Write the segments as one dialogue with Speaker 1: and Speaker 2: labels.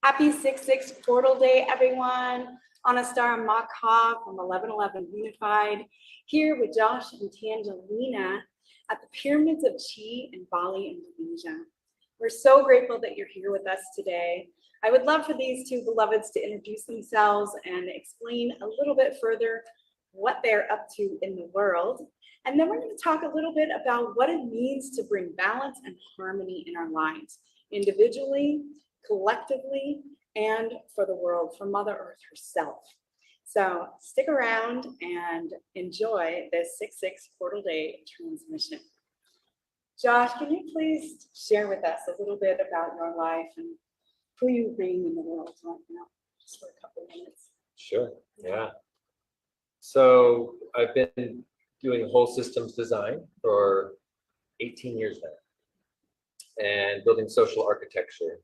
Speaker 1: Happy 6/6 portal day, everyone. On a star Makha from 1111 Unified, here with Josh and Tangelina at the Pyramids of Chi in Bali, Indonesia. We're so grateful that you're here with us today. I would love for these two beloveds to introduce themselves and explain a little bit further what they're up to in the world. And then we're going to talk a little bit about what it means to bring balance and harmony in our lives, individually, collectively, and for the world, for Mother Earth herself. So stick around and enjoy this 6/6 portal day transmission. Josh, can you please share with us a little bit about your life and who you bring in the world right now, just for a couple of minutes?
Speaker 2: Sure, yeah. So I've been doing whole systems design for 18 years now and building social architecture.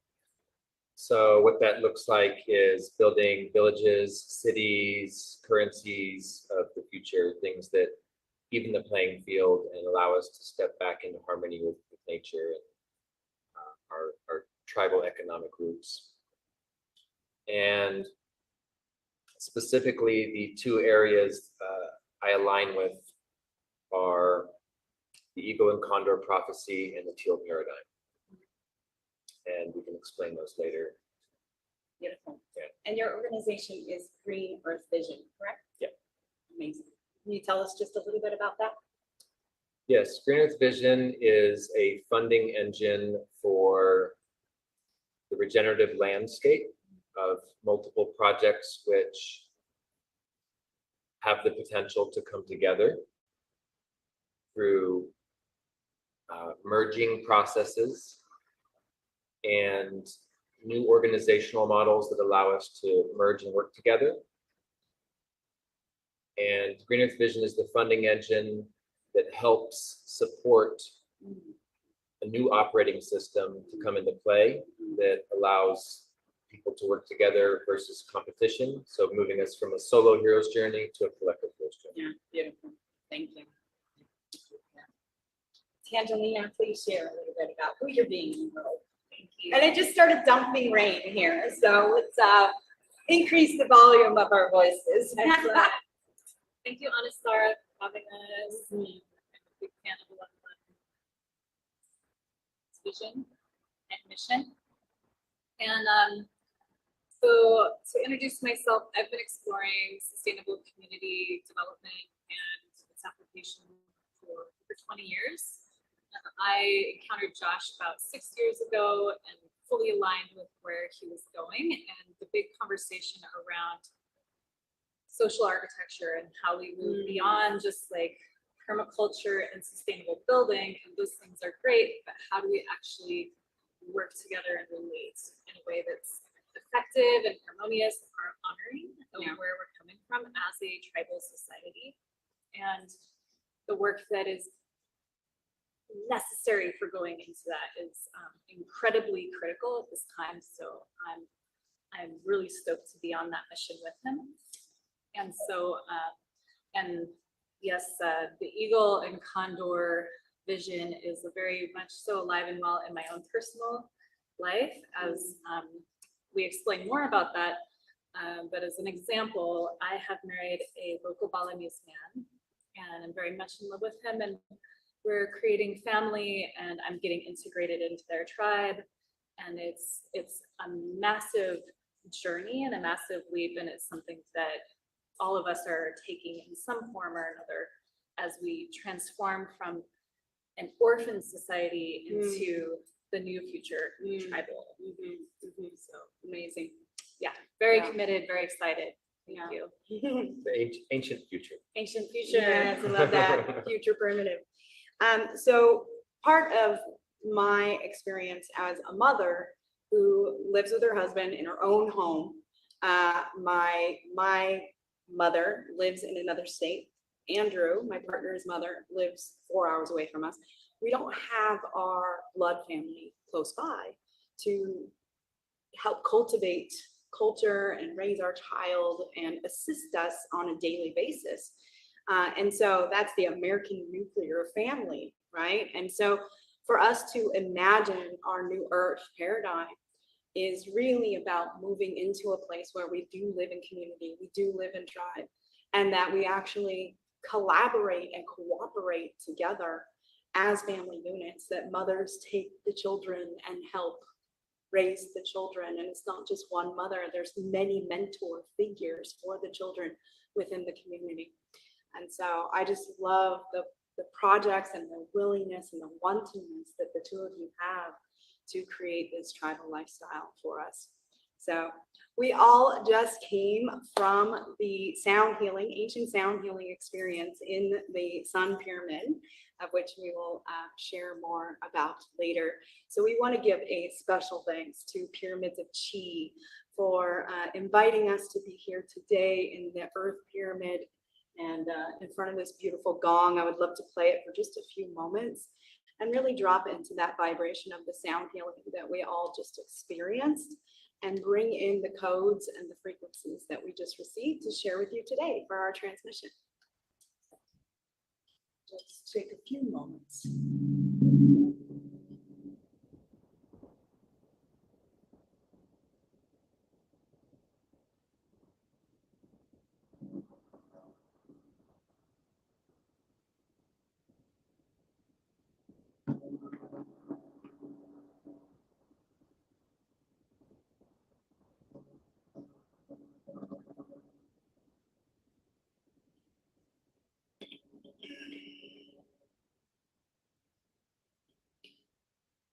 Speaker 2: So what that looks like is building villages, cities, currencies of the future, things that even the playing field and allow us to step back into harmony with nature and our tribal economic roots. And specifically, the two areas I align with are the ego and condor prophecy and the teal paradigm. And we can explain those later.
Speaker 1: Beautiful.
Speaker 2: Yeah.
Speaker 1: And your organization is Green Earth Vision, correct?
Speaker 2: Yeah.
Speaker 1: Amazing. Can you tell us just a little bit about that?
Speaker 2: Yes, Green Earth Vision is a funding engine for the regenerative landscape of multiple projects which have the potential to come together through merging processes and new organizational models that allow us to merge and work together. And Green Earth Vision is the funding engine that helps support a new operating system to come into play that allows people to work together versus competition. So moving us from a solo hero's journey to a collective hero's journey.
Speaker 1: Yeah, beautiful. Thank you. Tangelina, please share a little bit about who you're being in the world.
Speaker 3: Thank you.
Speaker 1: And it just started dumping rain here, so let's increase the volume of our voices.
Speaker 3: Excellent. Thank you, Anastar, for having us. I'm a big fan of 1111's vision and mission. And so to introduce myself, I've been exploring sustainable community development and its application for over 20 years. I encountered Josh about 6 years ago and fully aligned with where he was going and the big conversation around social architecture and how we move beyond just like permaculture and sustainable building. And those things are great, but how do we actually work together and relate in a way that's effective and harmonious, are honoring of where we're coming from as a tribal society, and the work that is necessary for going into that is incredibly critical at this time. So I'm really stoked to be on that mission with him. And so and yes, the eagle and condor vision is very much so alive and well in my own personal life, as we explain more about that. But as an example, I have married a local Balinese man, and I'm very much in love with him, and we're creating family, and I'm getting integrated into their tribe, and it's a massive journey and a massive leap, and it's something that all of us are taking in some form or another as we transform from an orphan society into the new future tribal. So amazing. Yeah, very committed, very excited. Thank you.
Speaker 2: The ancient future.
Speaker 1: Ancient future, yes, I love that. Future primitive. So part of my experience as a mother who lives with her husband in her own home, my mother lives in another state. Andrew, my partner's mother, lives 4 hours away from us. We don't have our blood family close by to help cultivate culture and raise our child and assist us on a daily basis. And so that's the American nuclear family, right? And so for us to imagine our new earth paradigm is really about moving into a place where we do live in community, we do live in tribe, and that we actually collaborate and cooperate together as family units, that mothers take the children and help raise the children. And it's not just one mother, there's many mentor figures for the children within the community. And so I just love the projects and the willingness and the wantonness that the two of you have to create this tribal lifestyle for us. So we all just came from the sound healing, ancient sound healing experience in the Sun Pyramid, of which we will share more about later. So we want to give a special thanks to Pyramids of Chi for inviting us to be here today in the Earth Pyramid and in front of this beautiful gong. I would love to play it for just a few moments and really drop into that vibration of the sound healing that we all just experienced, and bring in the codes and the frequencies that we just received to share with you today for our transmission. Just take a few moments.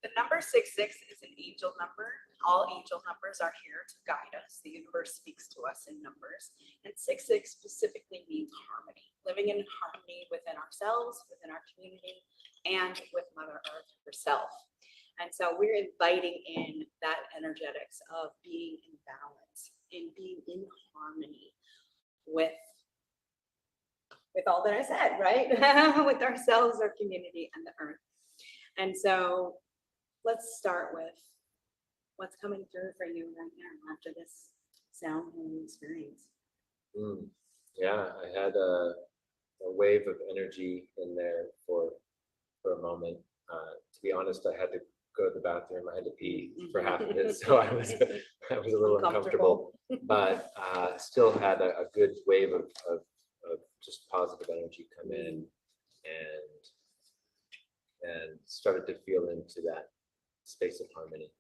Speaker 1: The number 66 is an angel number. All angel numbers are here to guide us. The universe speaks to us in numbers. And 66 specifically means harmony, living in harmony within ourselves, within our community, and with Mother Earth herself. And so we're inviting in that energetics of being in balance and being in harmony with all that I said, right? With ourselves, our community, and the earth. And so let's start with what's coming through for you right now after this sound healing experience.
Speaker 2: Yeah, I had a wave of energy in there for a moment. To be honest, I had to go to the bathroom. I had to pee for half of it, so I was a little uncomfortable, but still had a good wave of just positive energy come in, and started to feel into that space of harmony.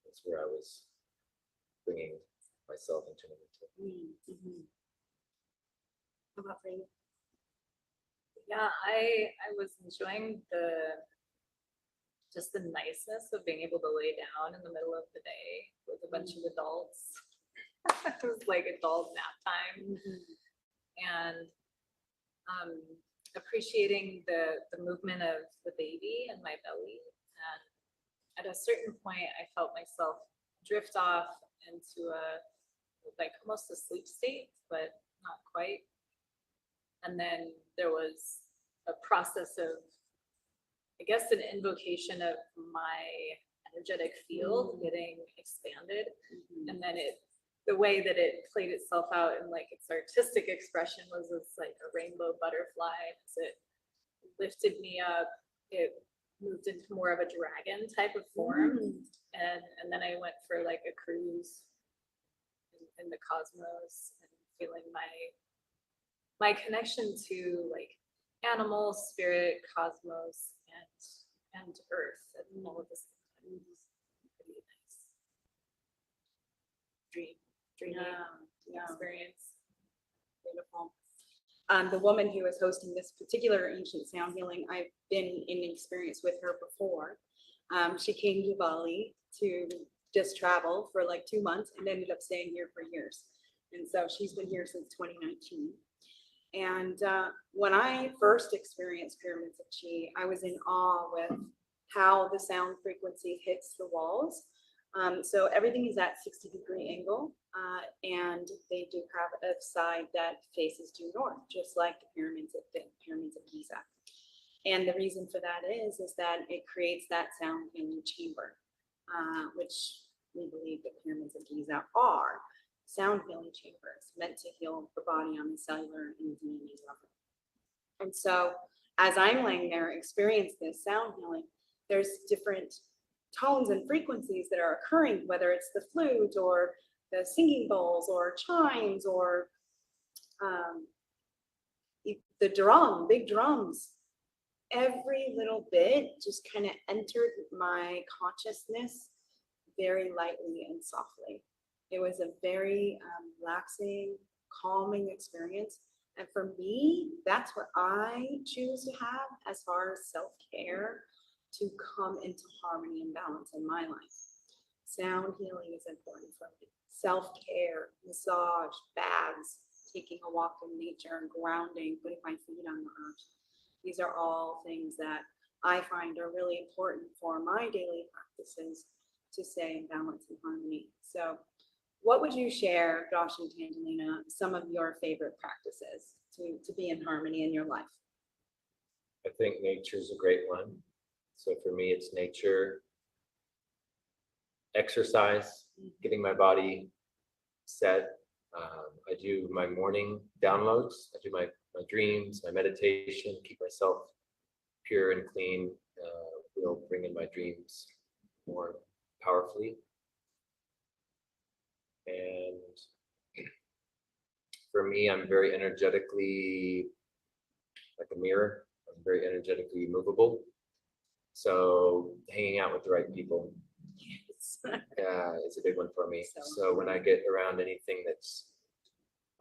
Speaker 2: That's where I was bringing myself into it.
Speaker 1: How about for you?
Speaker 3: Yeah, I was enjoying just the niceness of being able to lay down in the middle of the day with a bunch of adults. It was like adult nap time, and appreciating the movement of the baby in my belly. And at a certain point, I felt myself drift off into almost a sleep state, but not quite. And then there was a process of, I guess, an invocation of my energetic field getting expanded. And then the way that it played itself out in its artistic expression was this a rainbow butterfly. As it lifted me up, it moved into more of a dragon type of form. And then I went for a cruise in the cosmos, and feeling my connection to animals, spirit, cosmos, and earth, and all of this pretty nice dreamy experience.
Speaker 1: Beautiful. The woman who is hosting this particular ancient sound healing, I've been in experience with her before. She came to Bali to just travel for 2 months and ended up staying here for years. And so she's been here since 2019. And when I first experienced Pyramids of Chi, I was in awe with how the sound frequency hits the walls. So everything is at 60-degree angle, and they do have a side that faces due north, just like the pyramids of Giza. And the reason for that is that it creates that sound healing chamber, which we believe the pyramids of Giza are sound healing chambers meant to heal the body on the cellular and DNA level. And so as I'm laying there, experience this sound healing, there's different tones and frequencies that are occurring, whether it's the flute or the singing bowls or chimes or the drum, big drums. Every little bit just kind of entered my consciousness very lightly and softly. It was a very relaxing, calming experience. And for me, that's what I choose to have as far as self-care to come into harmony and balance in my life. Sound healing is important for me. Self-care, massage, baths, taking a walk in nature and grounding, putting my feet on the earth. These are all things that I find are really important for my daily practices to stay in balance and harmony. So what would you share, Josh and Tangelina, some of your favorite practices to be in harmony in your life?
Speaker 2: I think nature is a great one. So for me, it's nature, exercise, getting my body set. I do my morning downloads. I do my dreams, my meditation, keep myself pure and clean. Will bring in my dreams more powerfully. And for me, I'm very energetically like a mirror. I'm very energetically movable. So hanging out with the right people, it's a big one for me. So when I get around anything that's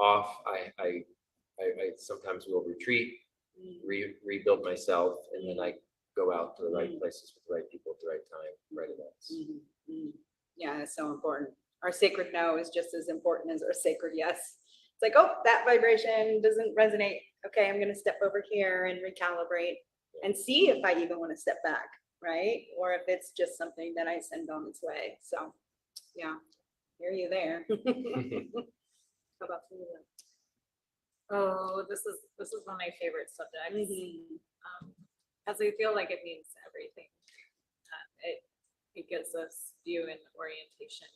Speaker 2: off, I sometimes will retreat, rebuild myself, and then I go out to the right places with the right people at the right time, right events.
Speaker 1: Yeah, it's so important. Our sacred no is just as important as our sacred yes. It's like, oh, that vibration doesn't resonate. Okay, I'm going to step over here and recalibrate and see if I even want to step back, right? Or if it's just something that I send on its way. So, yeah, hear you there. How about for you?
Speaker 3: Oh, this is one of my favorite subjects. As I feel like it means everything. It gives us view and orientation.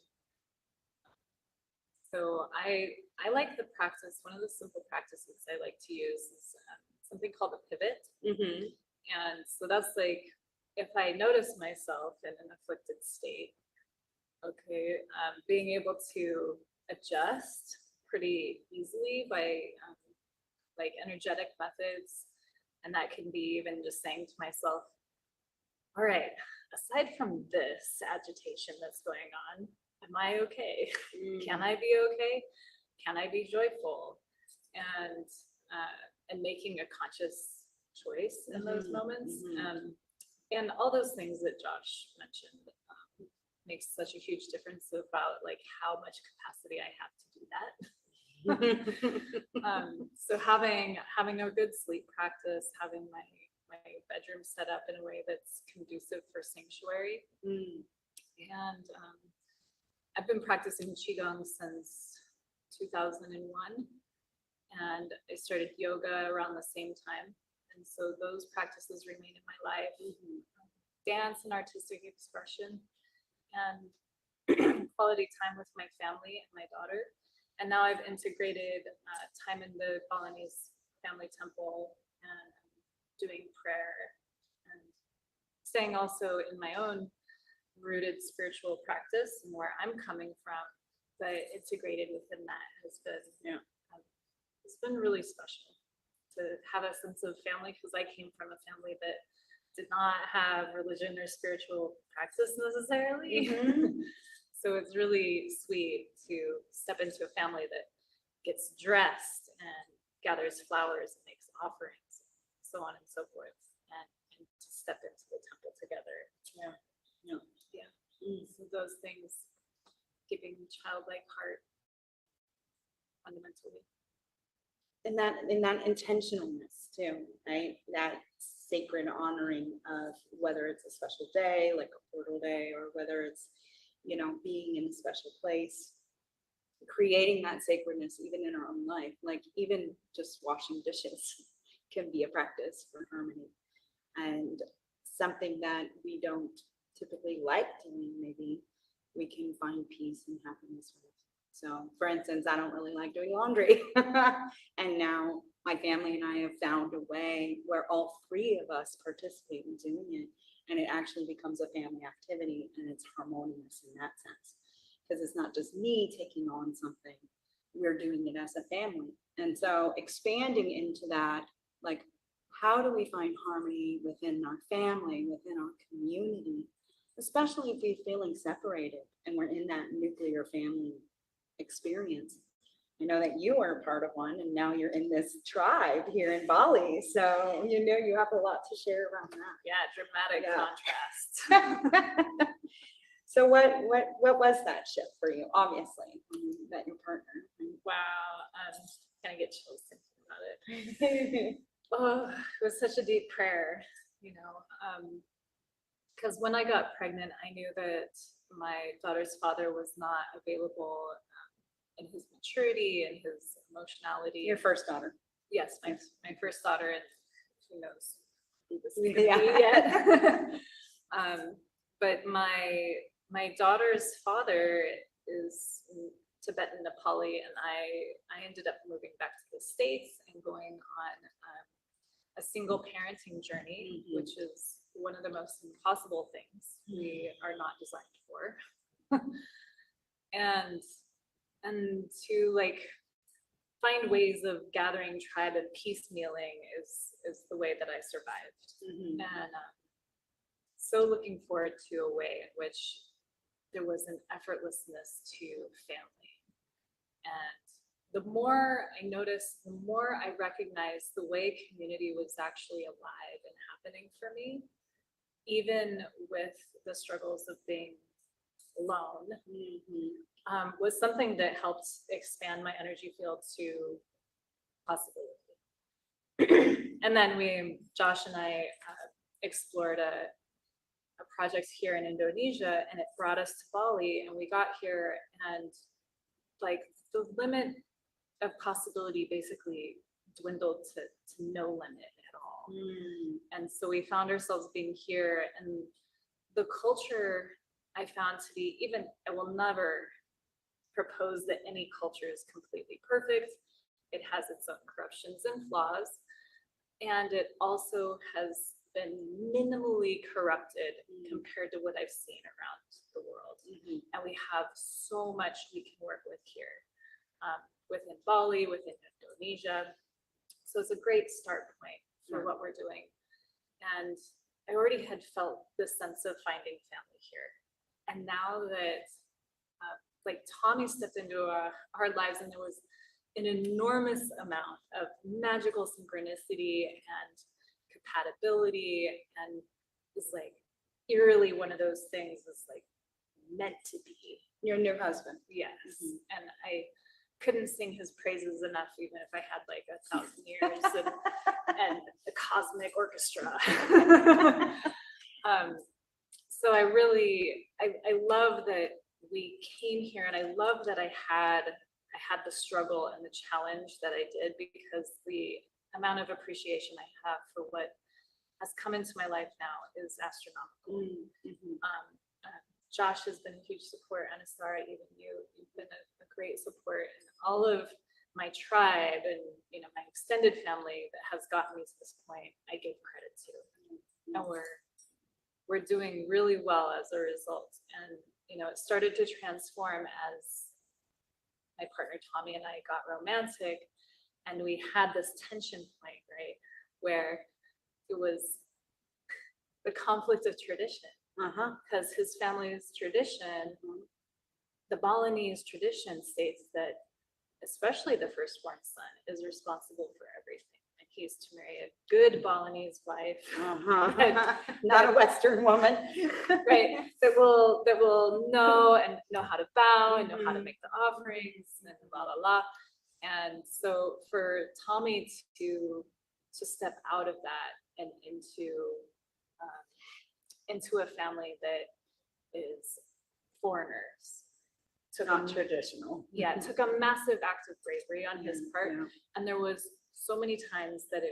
Speaker 3: So I like the practice. One of the simple practices I like to use is something called a pivot. And so that's like, if I notice myself in an afflicted state, okay, being able to adjust pretty easily by like energetic methods. And that can be even just saying to myself, all right, aside from this agitation that's going on, am I okay? Can I be okay? Can I be joyful? And making a conscious choice in those moments. And all those things that Josh mentioned makes such a huge difference about like how much capacity I have to do that. So having a good sleep practice, having my bedroom set up in a way that's conducive for sanctuary. And I've been practicing Qigong since 2001, and I started yoga around the same time. And so those practices remain in my life. Dance and artistic expression, and quality time with my family and my daughter. And now I've integrated time in the Balinese family temple and doing prayer and staying also in my own rooted spiritual practice and where I'm coming from, but integrated within that has been, it's been really special to have a sense of family, because I came from a family that did not have religion or spiritual practice necessarily. So it's really sweet to step into a family that gets dressed and gathers flowers and makes offerings, so on and so forth, and to step into the temple together. So those things, giving childlike heart fundamentally.
Speaker 1: And that intentionalness too, right? That sacred honoring of whether it's a special day, like a portal day, or whether it's, being in a special place, creating that sacredness even in our own life. Like even just washing dishes can be a practice for harmony, and something that we don't typically like doing, maybe we can find peace and happiness with. So for instance, I don't really like doing laundry. And now my family and I have found a way where all three of us participate in doing it. and it actually becomes a family activity, and it's harmonious in that sense. Because it's not just me taking on something, we're doing it as a family. And so expanding into that, like, how do we find harmony within our family, within our community, especially if we're feeling separated and we're in that nuclear family experience? I know that you are a part of one, and now you're in this tribe here in Bali. So, you know, you have a lot to share around that.
Speaker 3: Yeah, dramatic
Speaker 1: Yeah.
Speaker 3: contrast.
Speaker 1: So what was that shift for you? Obviously, when you met your partner.
Speaker 3: Wow, kind of get chills thinking about it. Oh, it was such a deep prayer, you know, because when I got pregnant, I knew that my daughter's father was not available in his maturity and his emotionality.
Speaker 1: Your first daughter.
Speaker 3: Yes, my first daughter, and who knows who this could
Speaker 1: Yeah.
Speaker 3: be yet. But my daughter's father is Tibetan Nepali, and I ended up moving back to the States and going on a single parenting journey, which is one of the most impossible things we are not designed for. and to like find ways of gathering tribe and piecemealing is the way that I survived. And so looking forward to a way in which there was an effortlessness to family. And the more I noticed, the more I recognized the way community was actually alive and happening for me, even with the struggles of being alone, was something that helped expand my energy field to possibility. And then Josh and I explored a project here in Indonesia, and it brought us to Bali, and we got here, and like the limit of possibility basically dwindled to no limit at all. And so we found ourselves being here, and the culture I found to be, even, I will never propose that any culture is completely perfect. It has its own corruptions and flaws, and it also has been minimally corrupted compared to what I've seen around the world. And we have so much we can work with here, within Bali, within Indonesia. So it's a great start point for what we're doing. And I already had felt this sense of finding family here. And now that like Tommy stepped into our lives, and there was an enormous amount of magical synchronicity and compatibility, and it's like eerily one of those things is like meant to be.
Speaker 1: Your new husband.
Speaker 3: Yes. And I couldn't sing his praises enough, even if I had like 1,000 years and a cosmic orchestra. So I really, I love that we came here, and I love that I had the struggle and the challenge that I did, because the amount of appreciation I have for what has come into my life now is astronomical. Josh has been a huge support, and Asara, even you've been a great support, and all of my tribe and, you know, my extended family that has gotten me to this point, I give credit to. And we're doing really well as a result. And, you know, it started to transform as my partner Tommy and I got romantic, and we had this tension point, right, where it was the conflict of tradition. Because his family's tradition, the Balinese tradition, states that especially the firstborn son is responsible for everything. And he's to marry a good Balinese wife,
Speaker 1: Not a Western woman,
Speaker 3: right? That will know how to bow and know how to make the offerings and blah blah blah. And so for Tommy to step out of that and into a family that is foreigners took
Speaker 1: not traditional.
Speaker 3: it took a massive act of bravery on his part. And there was so many times that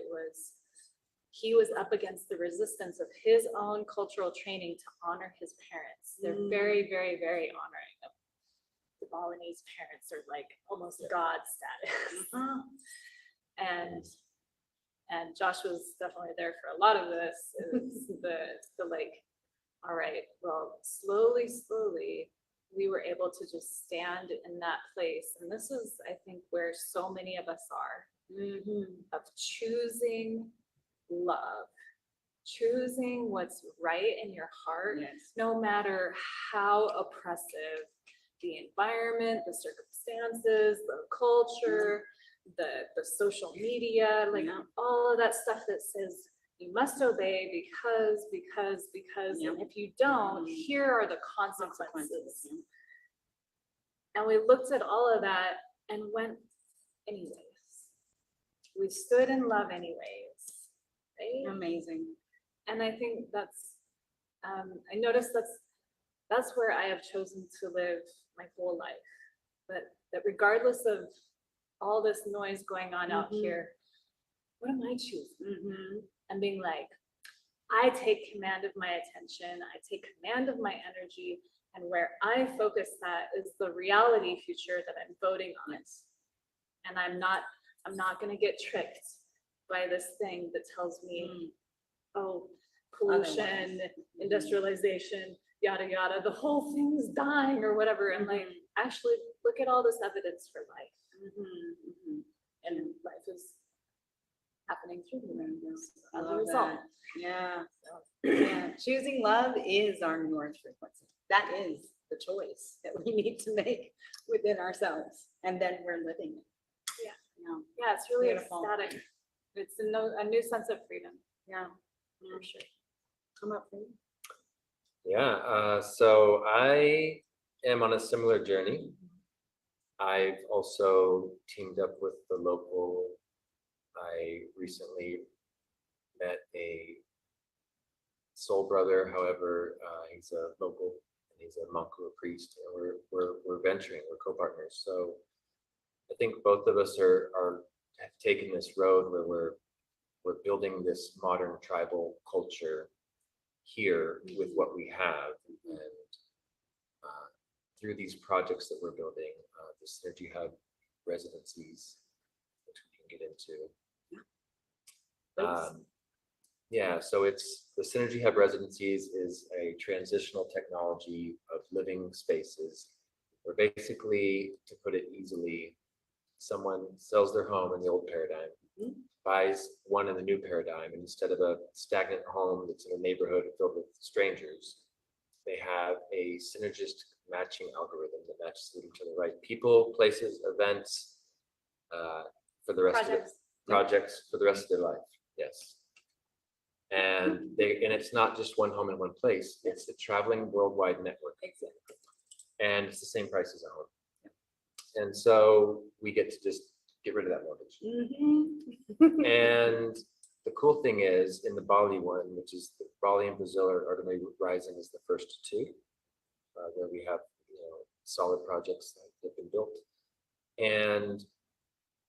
Speaker 3: he was up against the resistance of his own cultural training to honor his parents. They're very, very, very honoring of the Balinese parents, are like almost God status. And Josh was definitely there for a lot of this. It was the like all right, well, slowly, we were able to just stand in that place. And this is, I think, where so many of us are, of choosing love, choosing what's right in your heart,
Speaker 1: Yes.
Speaker 3: no matter how oppressive the environment, the circumstances, the culture, the social media, like
Speaker 1: Yeah.
Speaker 3: all of that stuff that says you must obey because,
Speaker 1: Yeah.
Speaker 3: and if you don't,
Speaker 1: Mhm.
Speaker 3: here are the consequences. And we looked at all of that and went anyways. We stood in love anyways, right?
Speaker 1: Amazing.
Speaker 3: And I think that's, I noticed that's where I have chosen to live my whole life. That regardless of all this noise going on out
Speaker 1: Mhm.
Speaker 3: here, what am I choosing?
Speaker 1: Mm-hmm.
Speaker 3: And being like, I take command of my attention, I take command of my energy, and where I focus that is the reality future that I'm voting on. And I'm not gonna get tricked by this thing that tells me, oh, pollution, industrialization, yada yada, the whole thing's dying or whatever. And like, actually look at all this evidence for life. And life is happening through the as a result.
Speaker 1: Yeah. Yeah. Choosing love is our north frequency. That is the choice that we need to make within ourselves. And then we're living it.
Speaker 3: Yeah. Yeah, it's really
Speaker 1: Beautiful.
Speaker 3: ecstatic. It's a new sense of freedom,
Speaker 1: Yeah.
Speaker 3: for sure.
Speaker 1: Come up for you.
Speaker 2: Yeah, so I am on a similar journey. I've also teamed up with the local. I recently met a soul brother. However, he's a local and he's a monk or a priest, and we're venturing. We're co-partners. So I think both of us are have taken this road where we're building this modern tribal culture here with what we have, and through these projects that we're building, the Synergy Hub Residencies, which we can get into. Yeah, so it's the Synergy Hub Residencies is a transitional technology of living spaces where basically, to put it easily, someone sells their home in the old paradigm, buys one in the new paradigm, and instead of a stagnant home that's in a neighborhood filled with strangers, they have a synergistic matching algorithm that matches them to the right people, places, events, for the rest of the projects for the rest of their life. Yes. And it's not just one home in one place, it's a traveling worldwide network.
Speaker 1: Exactly.
Speaker 2: And it's the same price as a home. And so we get to just get rid of that mortgage. And the cool thing is, in the Bali one, which is the Bali and Brazil are going to be rising as the first two, where we have solid projects that have been built. And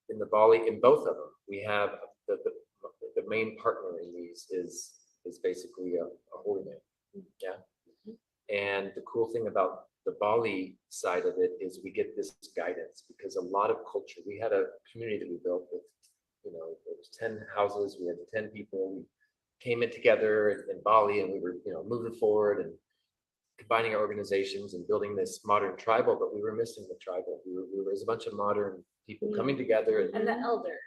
Speaker 2: in the Bali, in both of them, we have the main partner in these is basically a holy man. Yeah. And the cool thing about the Bali side of it is we get this guidance, because a lot of culture, we had a community that we built with, it was 10 houses, we had 10 people, we came in together in Bali, and we were, moving forward and combining our organizations and building this modern tribal, but we were missing the tribal. We were as a bunch of modern people coming together.
Speaker 3: And the elder,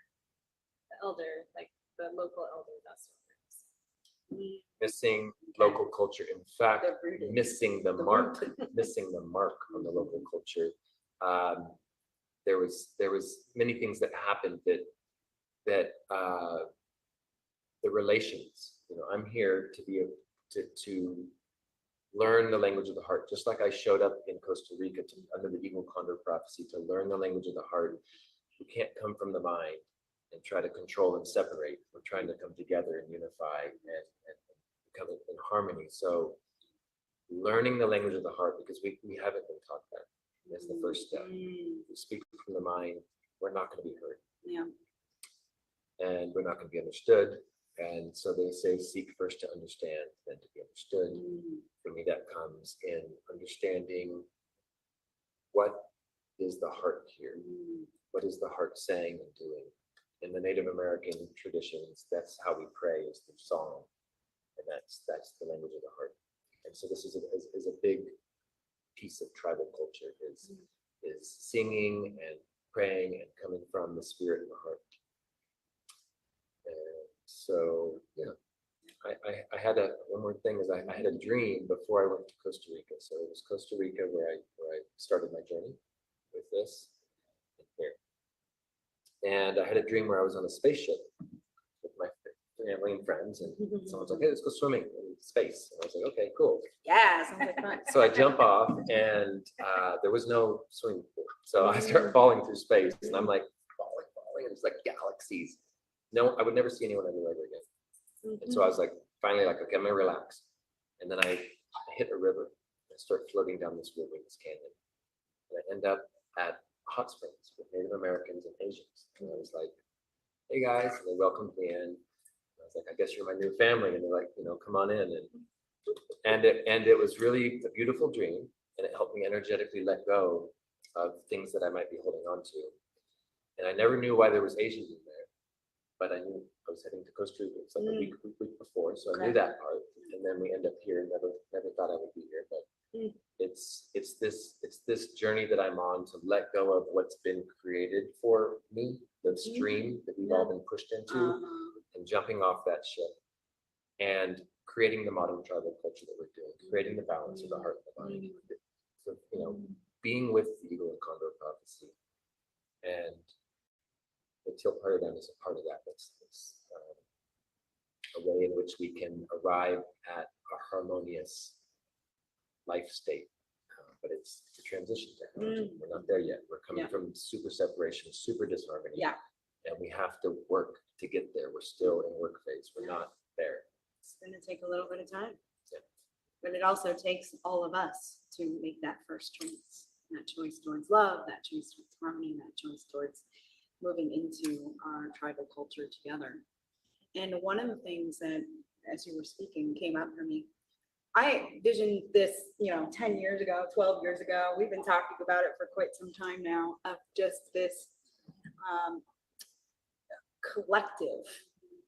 Speaker 3: like the local elder, that's what it is.
Speaker 2: Missing local culture. In fact, missing the mark, missing the mark on the local culture. There was many things that happened that the relations. I'm here to be to learn the language of the heart, just like I showed up in Costa Rica under the Eagle Condor prophecy to learn the language of the heart. We can't come from the mind and try to control and separate. We're trying to come together and unify and become in harmony. So learning the language of the heart, because we haven't been taught that. That's the first step. We speak from the mind, we're not going to be heard.
Speaker 1: Yeah.
Speaker 2: And we're not going to be understood. And so they say, seek first to understand, then to be understood. For me, that comes in understanding what is the heart here? What is the heart saying and doing? In the Native American traditions, that's how we pray, is through song. And that's the language of the heart. And so this is a big piece of tribal culture is singing and praying and coming from the spirit and the heart. And so, yeah, I had one more thing is I had a dream before I went to Costa Rica. So it was Costa Rica where I started my journey with this here. And I had a dream where I was on a spaceship with my family and friends, and someone's like, "Hey, let's go swimming in space." And I was like, "Okay, cool."
Speaker 1: Yeah, sounds like fun.
Speaker 2: So I jump off, and there was no swimming pool. So I start falling through space, and I'm like falling, and it's like galaxies. No, I would never see anyone ever again. And so I was like, finally, like, okay, I'm gonna relax. And then I hit a river. I start floating down this river, this canyon, and I end up at hot springs with Native Americans and Asians. And I was like, "Hey guys," and they welcomed me in. I was like, "I guess you're my new family," and they're like, "Come on in." And it was really a beautiful dream, and it helped me energetically let go of things that I might be holding on to. And I never knew why there was Asians in there, but I knew I was heading to Costa Rica. It's like a week before, so I knew that part. And then we end up here. Never thought I would be here, but it's this journey that I'm on to let go of what's been created for me, the stream that we've all been pushed into, and jumping off that ship and creating the modern tribal culture that we're doing, creating the balance of the heart and the body. So, being with the Eagle and Condor prophecy, and the teal paradigm is a part of that. That's a way in which we can arrive at a harmonious life state. But it's a transition technology. We're not there yet. We're coming from super separation, super disharmony.
Speaker 1: Yeah.
Speaker 2: And we have to work to get there. We're still in work phase. We're not there.
Speaker 1: It's gonna take a little bit of time.
Speaker 2: Yeah.
Speaker 1: But it also takes all of us to make that first choice. That choice towards love, that choice towards harmony, that choice towards moving into our tribal culture together. And one of the things that, as you were speaking, came up for me, I envisioned this, 10 years ago, 12 years ago. We've been talking about it for quite some time now, of just this collective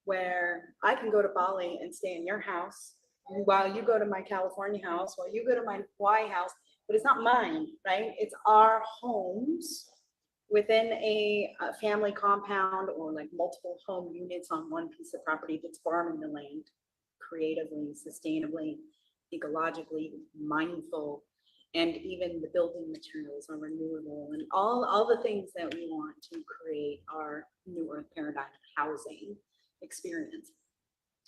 Speaker 1: where I can go to Bali and stay in your house while you go to my California house, while you go to my Hawaii house, but it's not mine, right? It's our homes within a family compound, or like multiple home units on one piece of property that's farming the land creatively, sustainably, ecologically mindful, and even the building materials are renewable, and all the things that we want to create our new earth paradigm housing experience.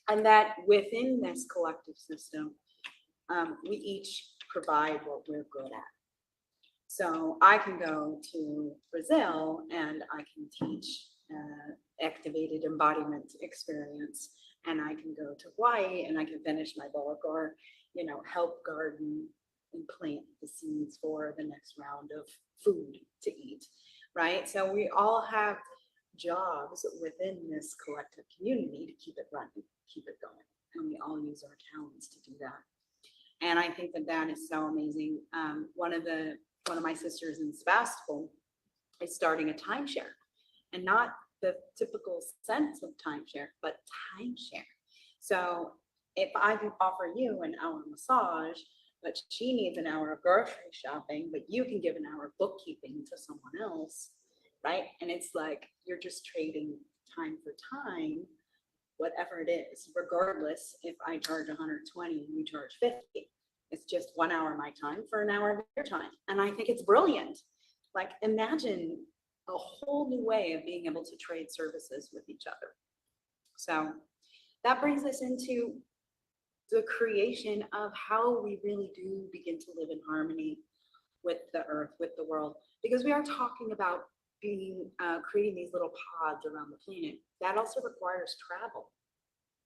Speaker 1: And that within this collective system, we each provide what we're good at. So I can go to Brazil and I can teach activated embodiment experience, and I can go to Hawaii and I can finish my book, or help garden and plant the seeds for the next round of food to eat, right? So we all have jobs within this collective community to keep it running, keep it going, and we all use our talents to do that. And I think that is so amazing. One of my sisters in Sebastopol is starting a timeshare, and not the typical sense of timeshare, but timeshare. So if I can offer you an hour massage, but she needs an hour of grocery shopping, but you can give an hour of bookkeeping to someone else, right? And it's like you're just trading time for time, whatever it is, regardless if I charge 120 and you charge 50. It's just 1 hour of my time for an hour of your time. And I think it's brilliant. Like, imagine a whole new way of being able to trade services with each other. So that brings us into the creation of how we really do begin to live in harmony with the earth, with the world, because we are talking about creating these little pods around the planet. That also requires travel.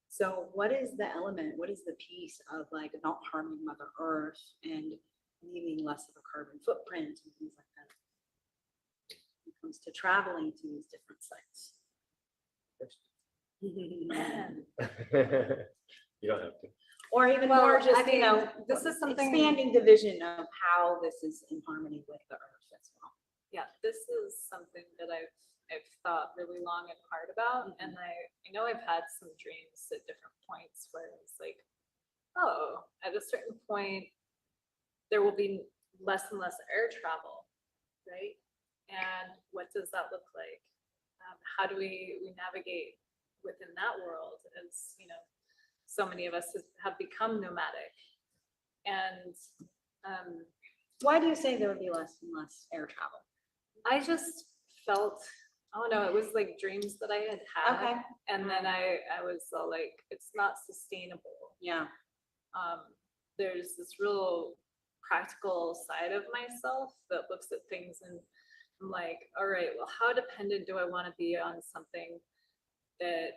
Speaker 1: So what is the element, what is the piece of like not harming Mother Earth and leaving less of a carbon footprint and things like that when it comes to traveling to these different sites?
Speaker 2: You don't have to.
Speaker 1: Or even
Speaker 3: Well,
Speaker 1: more just,
Speaker 3: I mean, this is something-
Speaker 1: expanding the vision of how this is in harmony with the earth as well.
Speaker 3: Yeah, this is something that I've thought really long and hard about. And I know I've had some dreams at different points where it's like, oh, at a certain point, there will be less and less air travel, right? And what does that look like? How do we navigate within that world as, you know, so many of us have become nomadic. And
Speaker 1: Why do you say there would be less and less air travel?
Speaker 3: I just felt, I don't know, it was like dreams that I had had.
Speaker 1: Okay.
Speaker 3: And then I was all like, it's not sustainable.
Speaker 1: Yeah.
Speaker 3: There's this real practical side of myself that looks at things and I'm like, all right, well, how dependent do I want to be on something that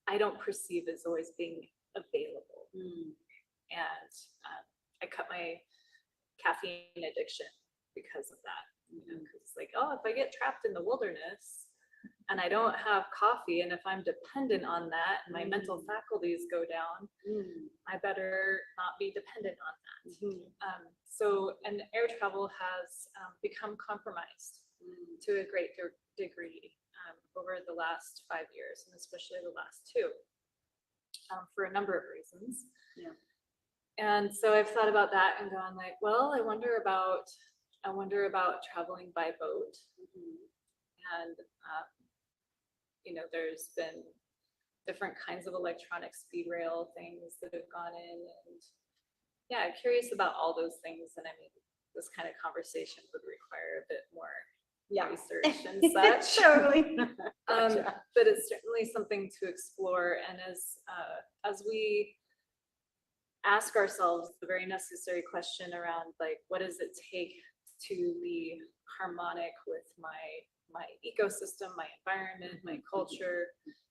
Speaker 3: I don't perceive as always being available? And I cut my caffeine addiction because of that. You know, 'cause it's like, oh, if I get trapped in the wilderness and I don't have coffee, and if I'm dependent on that and my mental faculties go down, I better not be dependent on that. So, and air travel has become compromised to a great degree over the last 5 years, and especially the last 2, for a number of reasons.
Speaker 1: Yeah.
Speaker 3: And so I've thought about that and gone like, well, I wonder about traveling by boat. And you know, there's been different kinds of electronic speed rail things that have gone in, and yeah, I'm curious about all those things. And I mean, this kind of conversation would require a bit more research and such.
Speaker 1: Totally.
Speaker 3: But it's certainly something to explore. And as we ask ourselves the very necessary question around like, what does it take to be harmonic with my ecosystem, my environment, my culture?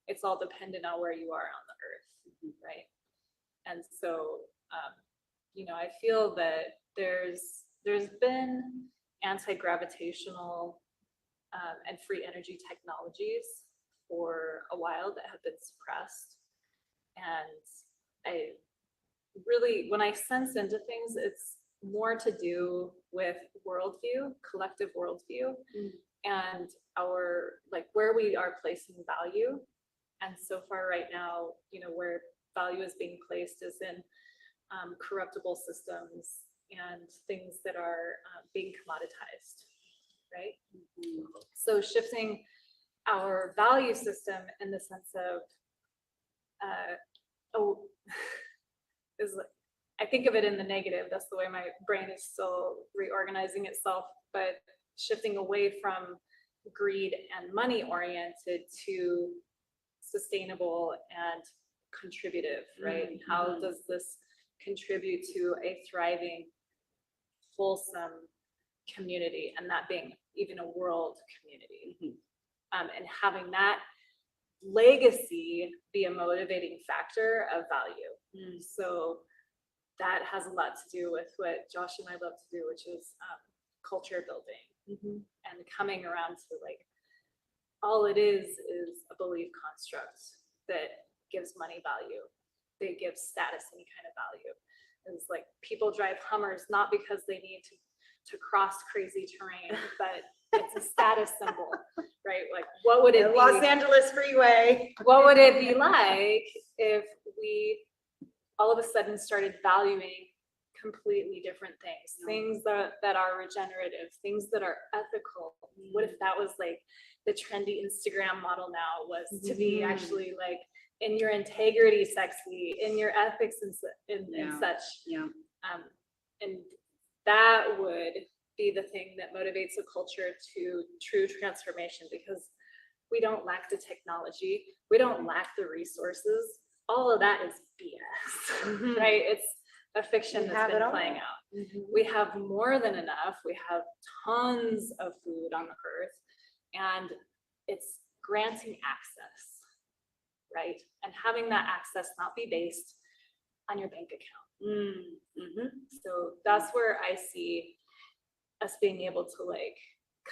Speaker 3: It's all dependent on where you are on the earth, right? And so, you know, I feel that there's been anti-gravitational and free energy technologies for a while that have been suppressed. And I really, when I sense into things, it's more to do with worldview, collective worldview, and our, like, where we are placing value. And so far right now, you know, where value is being placed is in corruptible systems and things that are being commoditized, right? So shifting our value system in the sense of, is like, I think of it in the negative. That's the way my brain is still reorganizing itself, but shifting away from greed and money oriented to sustainable and contributive, right? And how does this contribute to a thriving, wholesome community, and that being even a world community, and having that legacy be a motivating factor of value. So that has a lot to do with what Josh and I love to do, which is culture building, and coming around to like, all it is a belief construct that gives money value, that gives status any kind of value. It's like people drive Hummers not because they need to cross crazy terrain, but it's a status symbol, right? Like, what would it be?
Speaker 1: Los Angeles freeway.
Speaker 3: What would it be like if we all of a sudden started valuing completely different things that are regenerative, things that are ethical? What if that was like the trendy Instagram model now, was to be actually like in your integrity sexy, in your ethics and such. And that would be the thing that motivates a culture to true transformation, because we don't lack the technology, we don't lack the resources. All of that is BS, right? It's a fiction that's been playing out. We have more than enough. We have tons of food on the earth, and it's granting access, right? And having that access not be based on your bank account. So that's where I see us being able to like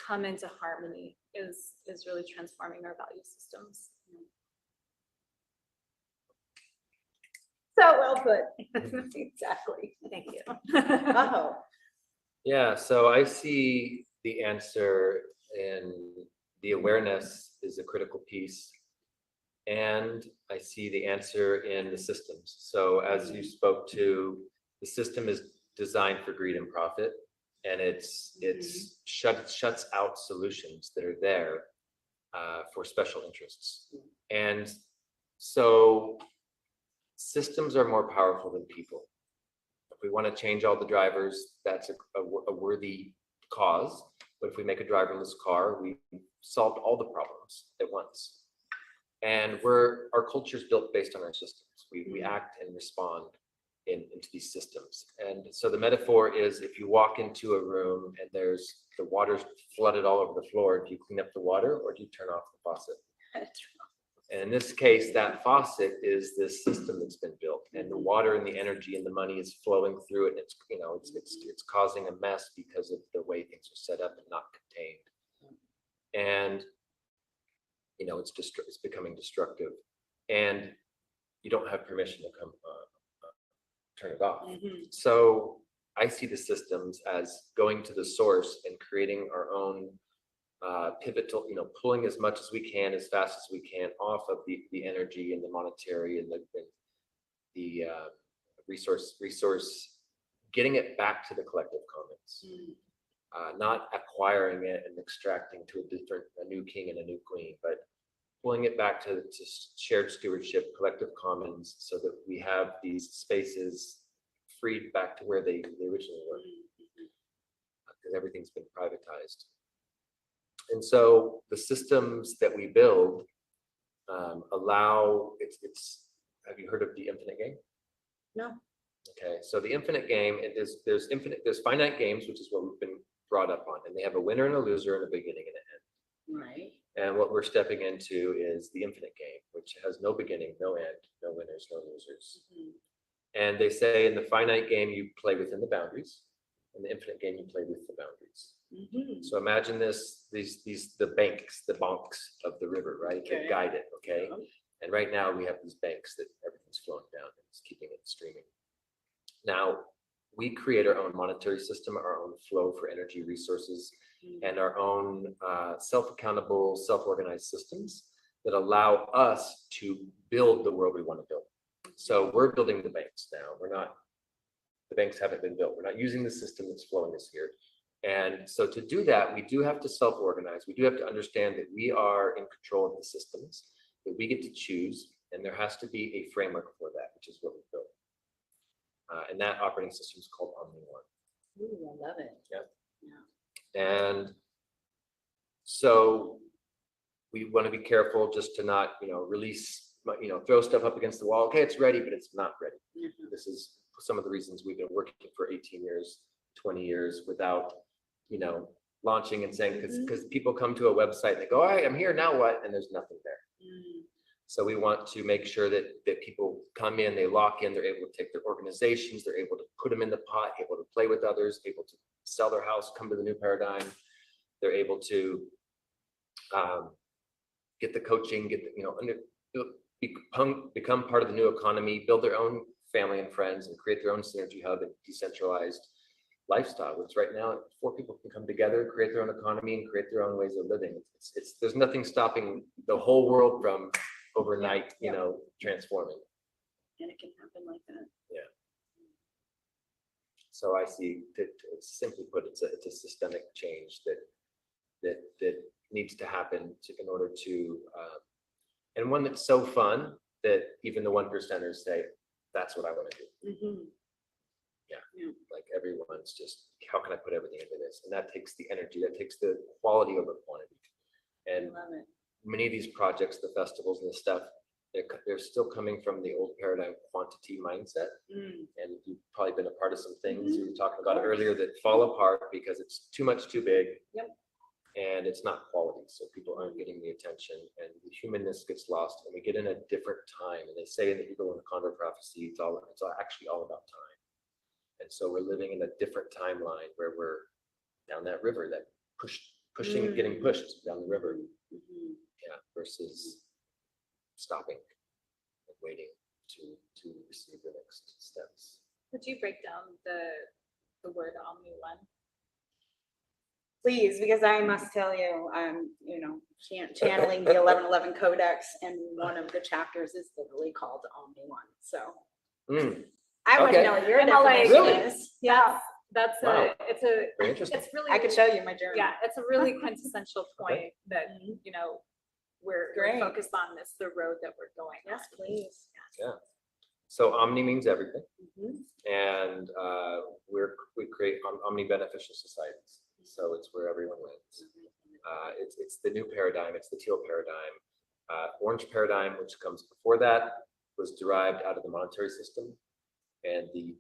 Speaker 3: come into harmony is really transforming our value systems.
Speaker 1: So well put. Exactly.
Speaker 3: Thank you.
Speaker 1: Oh.
Speaker 2: Yeah, so I see the answer in the awareness is a critical piece, And I see the answer in the systems. So as you spoke to, the system is designed for greed and profit, and it's shuts out solutions that are there for special interests. And so systems are more powerful than people. If we want to change all the drivers, that's a worthy cause. But if we make a driverless car, we solved all the problems at once. And our culture is built based on our systems. We act and respond into these systems. And so the metaphor is, if you walk into a room and there's the water's flooded all over the floor, do you clean up the water or do you turn off the faucet? And in this case, that faucet is this system that's been built, and the water and the energy and the money is flowing through it. And it's causing a mess because of the way things are set up and not contained. And it's becoming destructive, and you don't have permission to come turn it off. So I see the systems as going to the source and creating our own pivotal, pulling as much as we can, as fast as we can off of the energy and the monetary and the resource, getting it back to the collective commons. Not acquiring it and extracting to a new king and a new queen, but pulling it back to shared stewardship, collective commons, so that we have these spaces freed back to where they originally were, because everything's been privatized. And so the systems that we build allow, have you heard of the infinite game?
Speaker 1: No.
Speaker 2: Okay, so the infinite game, there's finite games, which is what we've been brought up on, and they have a winner and a loser and a beginning and an end.
Speaker 1: Right.
Speaker 2: And what we're stepping into is the infinite game, which has no beginning, no end, no winners, no losers. And they say in the finite game, you play within the boundaries. In the infinite game, you play with the boundaries. So imagine the banks, the bonks of the river, right?
Speaker 1: Okay.
Speaker 2: That guide it, okay? And right now we have these banks that everything's flowing down and it's keeping it streaming. Now, we create our own monetary system, our own flow for energy resources, and our own self-accountable, self-organized systems that allow us to build the world we want to build. So we're building the banks now. The banks haven't been built. We're not using the system that's flowing us here. And so to do that, we do have to self-organize. We do have to understand that we are in control of the systems, that we get to choose, and there has to be a framework for that, which is what we built. And that operating system is called OmniOne.
Speaker 1: Ooh, I love it.
Speaker 2: Yeah. And so we want to be careful just to not, release, throw stuff up against the wall. Okay, it's ready, but it's not ready. This is some of the reasons we've been working for 18 years, 20 years without, launching and saying, because people come to a website and they go, all right, I'm here, now what? And there's nothing there. So we want to make sure that people come in, they lock in, they're able to take their organizations, they're able to put them in the pot, able to play with others, able to sell their house, come to the new paradigm. They're able to get the coaching, become part of the new economy, build their own family and friends, and create their own synergy hub and decentralized lifestyle, which right now 4 people can come together, create their own economy, and create their own ways of living. There's nothing stopping the whole world from overnight, transforming.
Speaker 1: And it can happen like that.
Speaker 2: Yeah. So I see that, simply put, it's a systemic change that needs to happen in order to, and one that's so fun that even the 1%ers say, that's what I want to do. Yeah. Like everyone's just, how can I put everything into this? And that takes the energy, that takes the quality over quantity. And
Speaker 1: I love it.
Speaker 2: many of these projects, the festivals and the stuff, they're still coming from the old paradigm quantity mindset. And you've probably been a part of some things you were talking about earlier that fall apart because it's too much, too big. And it's not quality. So people aren't getting the attention, and the humanness gets lost, and we get in a different time. And they say in the Eagle and the Condor prophecy, it's actually all about time. And so we're living in a different timeline where we're down that river, that pushing and getting pushed down the river. Yeah, versus stopping and waiting to receive the next steps.
Speaker 3: Could you break down the word OmniOne?
Speaker 1: Please, because I must tell you, you know, channeling the 1111 Codex, and one of the chapters is literally called OmniOne. So
Speaker 2: Mm,
Speaker 1: I want to
Speaker 2: Okay.
Speaker 1: know what your
Speaker 3: I'm like,
Speaker 1: definition
Speaker 2: Really?
Speaker 1: is.
Speaker 3: Yeah, that's
Speaker 2: Wow.
Speaker 3: it's
Speaker 2: very interesting.
Speaker 3: really.
Speaker 1: I could show you my journal.
Speaker 3: Yeah, it's a really quintessential point
Speaker 2: Okay.
Speaker 3: that,
Speaker 1: Mhm.
Speaker 3: you know, we're
Speaker 1: Great.
Speaker 3: focused on this, the road that we're going on.
Speaker 1: Yes, please.
Speaker 2: So Omni means everything,
Speaker 1: Mhm.
Speaker 2: and we create Omni beneficial societies. So it's where everyone wins. It's the new paradigm. It's the teal paradigm. Orange paradigm, which comes before that, was derived out of the monetary system, and the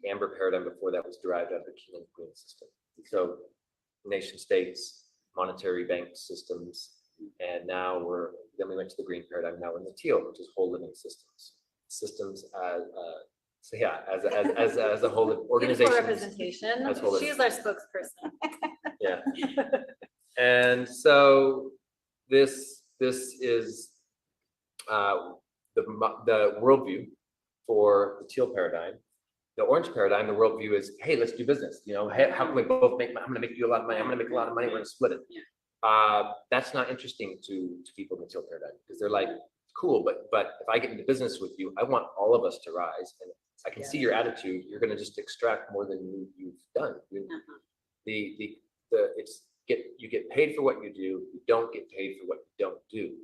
Speaker 2: amber paradigm before that was derived out of the king and queen system. So nation states, monetary bank systems, and now then we went to the green paradigm. Now we're in the teal, which is whole living systems. Systems as a whole
Speaker 3: Beautiful
Speaker 2: organization.
Speaker 3: representation.
Speaker 2: As whole
Speaker 3: She's our spokesperson.
Speaker 2: Yeah. And so this is the worldview for the teal paradigm. The orange paradigm, the worldview is, hey, let's do business. You know, hey, how can we both make? I'm going to make you a lot of money. I'm going to make a lot of money. We're going to split it. That's not interesting to people in the teal paradigm, because they're like, cool, but if I get into business with you, I want all of us to rise, and I can see your attitude. You're going to just extract more than you've done. You get paid for what you do. You don't get paid for what you don't do.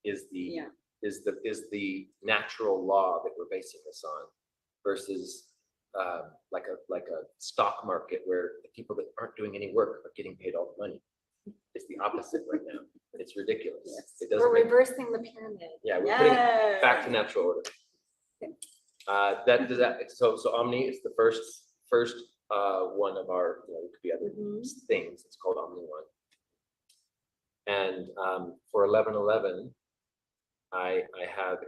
Speaker 2: Is the natural law that we're basing this on, versus like a stock market where the people that aren't doing any work are getting paid all the money. It's the opposite right now. It's ridiculous.
Speaker 1: Yes.
Speaker 2: It doesn't
Speaker 3: We're
Speaker 2: make,
Speaker 3: reversing the pyramid.
Speaker 2: yeah, we're putting it back to natural order. So Omni is the first one of our, you know, it could be other things. It's called OmniOne. And for 1111, I have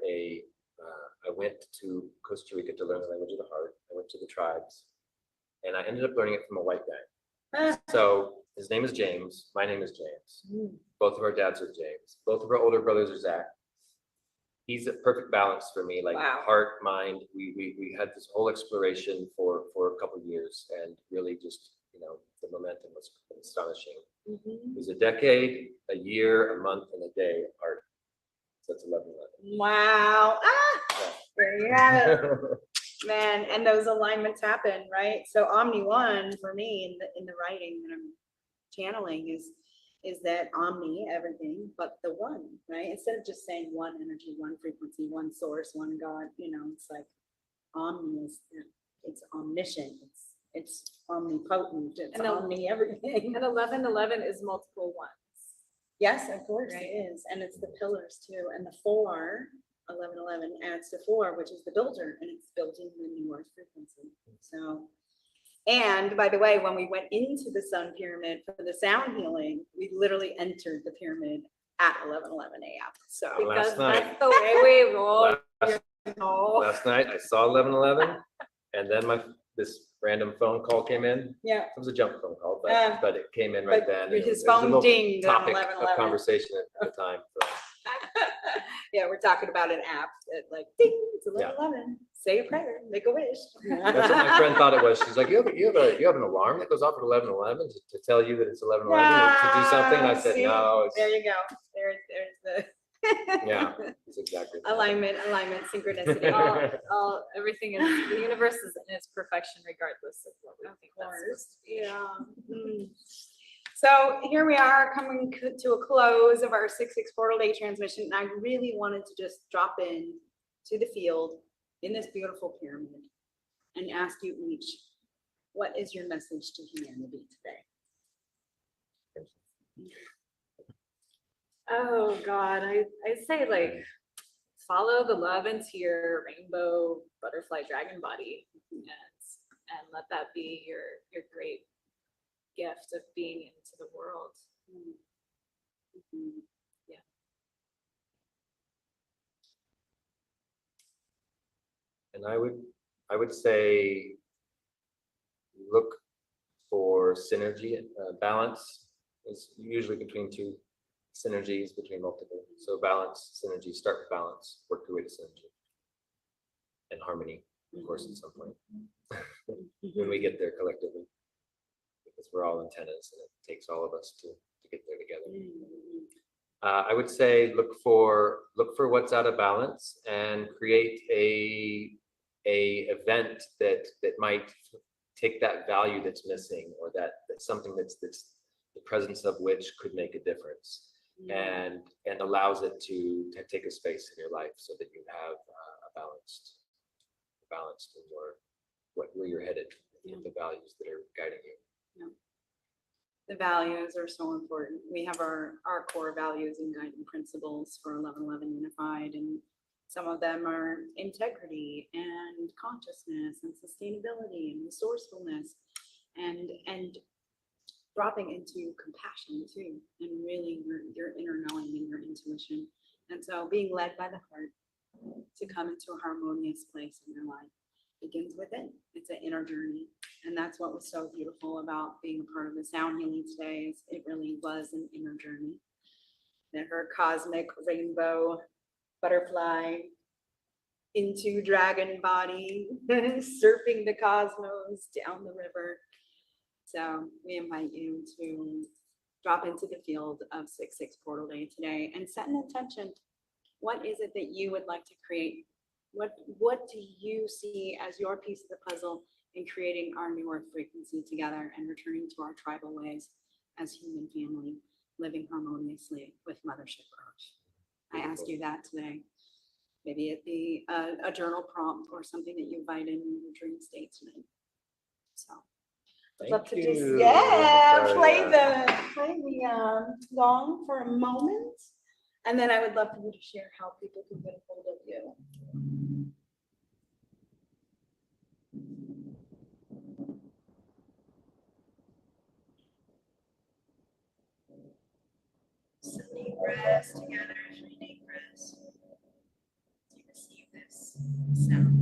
Speaker 2: I went to Costa Rica to learn the language of the heart. I went to the tribes, and I ended up learning it from a white guy. So his name is James. My name is James. Both of our dads are James. Both of our older brothers are Zach. He's a perfect balance for me, like heart, mind. We had this whole exploration for a couple of years, and really just, you know, the momentum was astonishing. It was a decade, a year, a month, and a day apart. So that's 1111.
Speaker 1: Wow. There you have it. Man, and those alignments happen, right? So OmniOne for me in the writing that I'm channeling is that omni, everything, but the one, right? Instead of just saying one energy, one frequency, one source, one God, you know, it's like omni is, it's omniscient, it's omnipotent, it's omni everything.
Speaker 3: And 1111 is multiple ones.
Speaker 1: Yes, of course
Speaker 3: Right.
Speaker 1: it is, and it's the pillars too, and the 1111 adds to 4, which is the builder, and it's building the new earth frequency. So, and by the way, when we went into the sun pyramid for the sound healing, we literally entered the pyramid at 11:11 a.m. So
Speaker 2: Last night,
Speaker 3: That's the way we roll.
Speaker 2: last night I saw 1111, and then this random phone call came in.
Speaker 1: yeah,
Speaker 2: It was a junk phone call, but it came in right
Speaker 1: but
Speaker 2: then. and
Speaker 1: his
Speaker 2: it was a
Speaker 1: phone
Speaker 2: little
Speaker 1: dinged on
Speaker 2: topic of
Speaker 1: 11:11.
Speaker 2: conversation at the time. So,
Speaker 1: yeah, we're talking about an app that like ding, it's 11:11. Say a prayer, make a wish.
Speaker 2: that's what my friend thought it was. She's like, you have an alarm that goes off at 11:11 to tell you that it's 11:11 to do something. I said,
Speaker 1: See?
Speaker 2: no.
Speaker 1: There you go. There's the
Speaker 2: Yeah, it's exactly that.
Speaker 1: alignment, synchronicity.
Speaker 3: Everything is, the universe is in its perfection regardless of what we think that's supposed to be.
Speaker 1: Yeah. So here we are coming to a close of our 6/6 portal day transmission. And I really wanted to just drop in to the field in this beautiful pyramid and ask you each, what is your message to humanity today?
Speaker 3: Oh God, I say like follow the love into your rainbow butterfly dragon body, and let that be your great gift of being into the world. Yeah.
Speaker 2: And I would say look for synergy. Balance is usually between two, synergies between multiple. So balance, synergy, start with balance, work your way to synergy. And harmony, of course, at some point. When we get there collectively. because we're all antennas and it takes all of us to get there together.
Speaker 1: Mm.
Speaker 2: I would say look for what's out of balance and create a event that might take that value that's missing, or that's something that's the presence of which could make a difference, and allows it to take a space in your life so that you have a balanced in where you're headed, with the values that are guiding you.
Speaker 1: The values are so important. We have our core values and guiding principles for 1111 Unified, and some of them are integrity and consciousness and sustainability and resourcefulness, and dropping into compassion too, and really your inner knowing and your intuition. And so being led by the heart to come into a harmonious place in your life begins within. It's an inner journey. And that's what was so beautiful about being a part of the sound healing today, is it really was an inner journey. That her cosmic rainbow butterfly into dragon body, surfing the cosmos down the river. So we invite you to drop into the field of 6/6 Portal Day today and set an intention. What is it that you would like to create? What do you see as your piece of the puzzle in creating our new earth frequency together and returning to our tribal ways as human family, living harmoniously with Mothership Earth? I ask you that today. Maybe it be a journal prompt or something that you invite in your dream state tonight. So I'd love to just play the gong for a moment, and then I would love for you to share how people can get a hold of you. Some deep breaths together, 3 deep breaths. To receive this sound.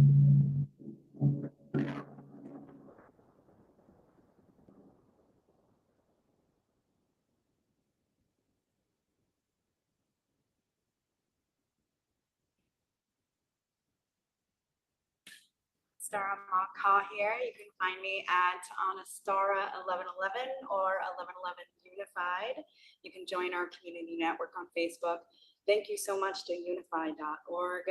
Speaker 1: Stara Maka here. You can find me at Anastara 1111 or 1111 Unified. You can join our community network on Facebook. Thank you so much to unified.org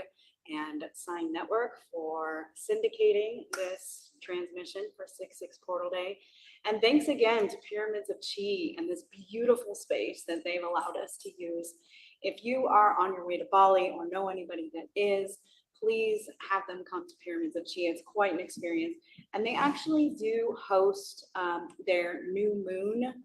Speaker 1: and Sign Network for syndicating this transmission for 6/6 Portal Day. And thanks again to Pyramids of Chi and this beautiful space that they've allowed us to use. If you are on your way to Bali or know anybody that is, please have them come to Pyramids of Chi. It's quite an experience. And they actually do host their new moon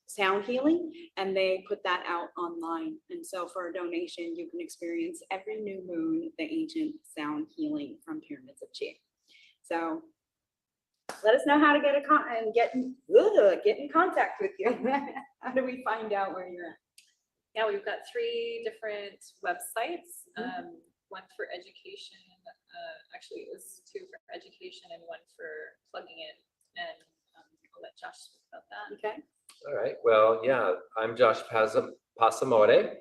Speaker 1: sound healing, and they put that out online. And so for a donation, you can experience every new moon the ancient sound healing from Pyramids of Chi. So let us know how to get get in contact with you. How do we find out where you're at?
Speaker 3: Yeah, we've got 3 different websites. One for education, actually it was 2 for education and 1 for plugging in. And I'll let Josh speak about that.
Speaker 1: Okay.
Speaker 2: All right. Well, yeah, I'm Josh Pazamore,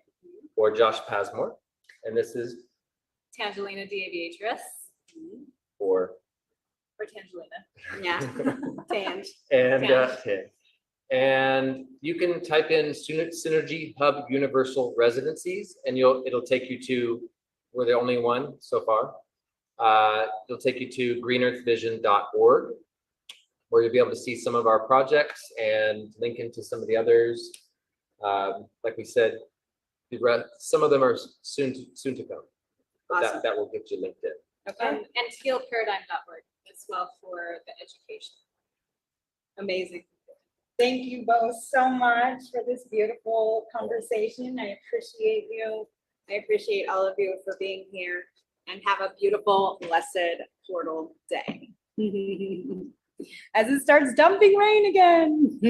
Speaker 2: or Josh Pazamore, and this is
Speaker 3: Tangelina the Aviatress,
Speaker 2: for
Speaker 3: Tangelina.
Speaker 1: Yeah. Tange.
Speaker 2: and
Speaker 3: Tange.
Speaker 2: Tange. And you can type in Synergy Hub Universal Residencies, and it'll take you to, we're the only one so far. It'll take you to greenearthvision.org, where you'll be able to see some of our projects and link into some of the others. Like we said, some of them are soon to come. But
Speaker 1: Awesome.
Speaker 2: that will get you linked in.
Speaker 1: Okay.
Speaker 3: And healparadigm.org as well for the education.
Speaker 1: Amazing. Thank you both so much for this beautiful conversation. I appreciate you. I appreciate all of you for being here, and have a beautiful, blessed portal day. As it starts dumping rain again.